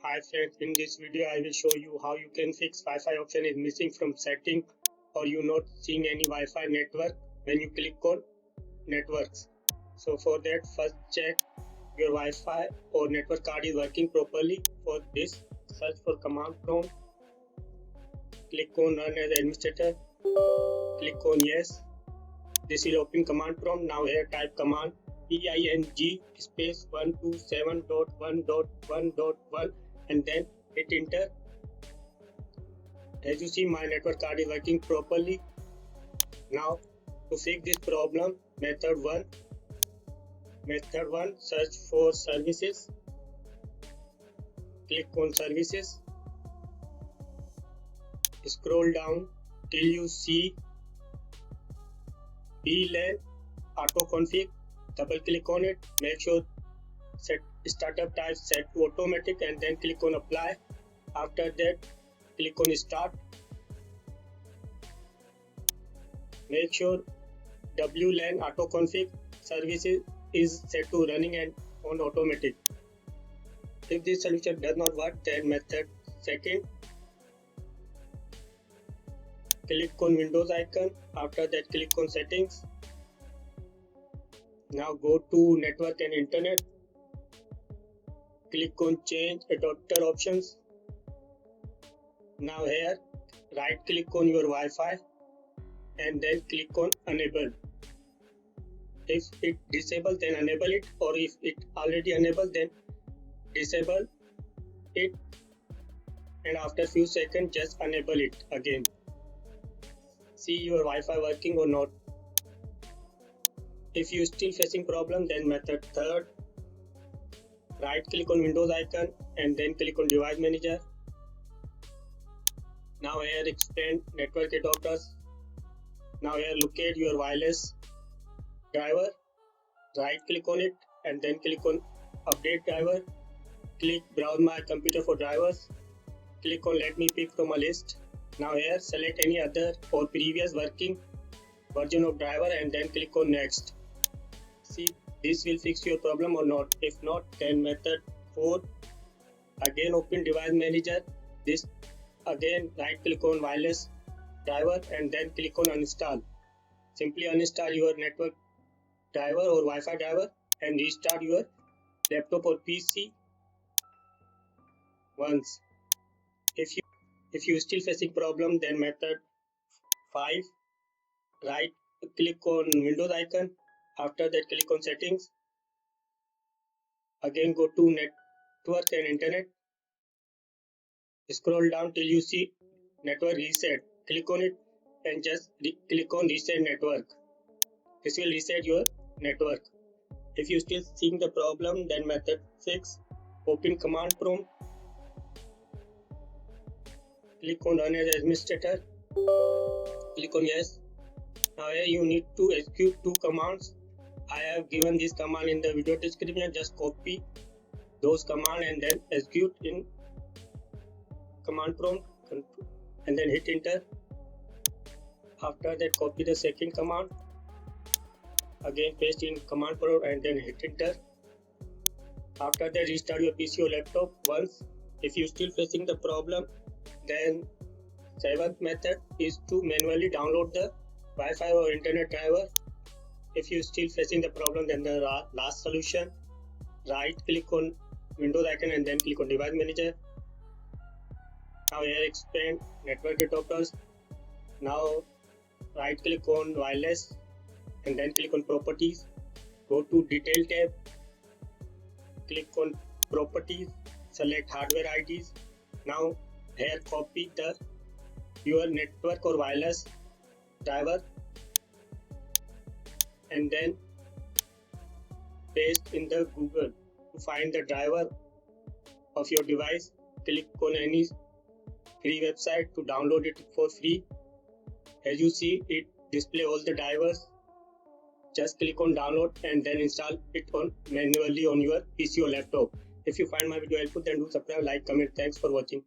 Hi friends, in this video I will show you how you can fix Wi-Fi option is missing from setting or you not seeing any Wi-Fi network when you click on networks. So for that, first check your Wi-Fi or network card is working properly. For this, search for command prompt, click on run as administrator, click on yes. This will open command prompt. Now here type command ping space 127.1.1.1 and then hit enter. As you see, my network card is working properly. Now to fix this problem, method 1, search for services, click on services, scroll down till you see VLAN auto config, double click on it, make sure set startup type set to automatic and then click on apply. After that, click on start. Make sure WLAN auto config services is set to running and on automatic. If this solution does not work, then method second, click on Windows icon. After that, click on settings. Now go to network and internet. Click on change adapter options. Now here, right click on your Wi-Fi and then click on enable. If it disabled, then enable it, or if it already enabled, then disable it, and after few seconds just enable it again. See your Wi-Fi working or not. If you still facing problem, then method third, right click on Windows icon and then click on device manager. Now here expand network adapters. Now here locate your wireless driver, right click on it and then click on update driver. Click browse my computer for drivers, click on let me pick from a list. Now here select any other or previous working version of driver and then click on next. See, this will fix your problem or not. If not, then method 4, again open device manager. This again right click on wireless driver and then click on uninstall. Simply uninstall your network driver or Wi-Fi driver and restart your laptop or PC once. If you still facing problem, then method 5, right click on Windows icon. After that, click on settings. Again go to network and internet. Scroll down till you see network reset. Click on it and just click on reset network. This will reset your network. If you still seeing the problem, then method 6, open command prompt. Click on run as administrator. Click on yes. Now here you need to execute 2 commands. I have given this command in the video description. Just copy those commands and then execute in command prompt and then hit enter. After that, copy the second command, again paste in command prompt and then hit enter. After that, restart your PC or laptop once. If you still facing the problem, then 7th method is to manually download the Wi-Fi or internet driver. If you still facing the problem, then the last solution, right click on Windows icon and then click on device manager. Now here expand network adapters. Now right click on wireless and then click on properties. Go to detail tab, click on properties, select hardware IDs. Now here copy your network or wireless driver and then paste in the Google. To find the driver of your device, click on any free website to download it for free. As you see, it display all the drivers. Just click on download and then install it on manually on your PC or laptop. If you find my video helpful, then do subscribe, like, comment. Thanks for watching.